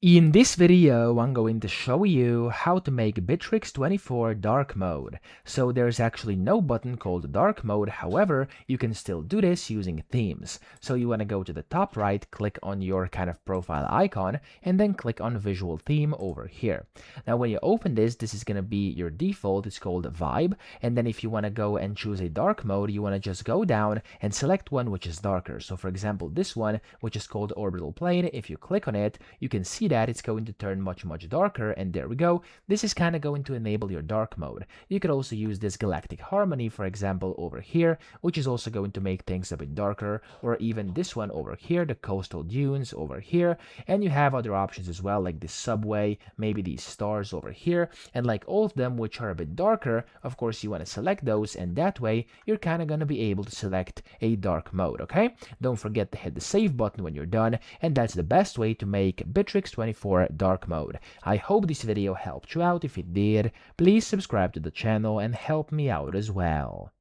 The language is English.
In this video, I'm going to show you how to make Bitrix24 dark mode. So there's actually no button called dark mode, however, you can still do this using themes. So you want to go to the top right, click on your kind of profile icon, and then click on visual theme over here. Now when you open this, this is going to be your default, it's called Vibe, and then if you want to go and choose a dark mode, you want to just go down and select one which is darker. So for example, this one, which is called Orbital Plane, if you click on it, you can see that it's going to turn much darker, and there we go. This is kind of going to enable your dark mode. You could also use this Galactic Harmony, for example, over here, which is also going to make things a bit darker, or even this one over here, the Coastal Dunes over here, and you have other options as well, like this subway, maybe these stars over here, and like all of them which are a bit darker, of course you want to select those, and that way you're kind of going to be able to select a dark mode, okay? Don't forget to hit the save button when you're done, and that's the best way to make Bitrix24 dark mode. I hope this video helped you out. If it did, please subscribe to the channel and help me out as well.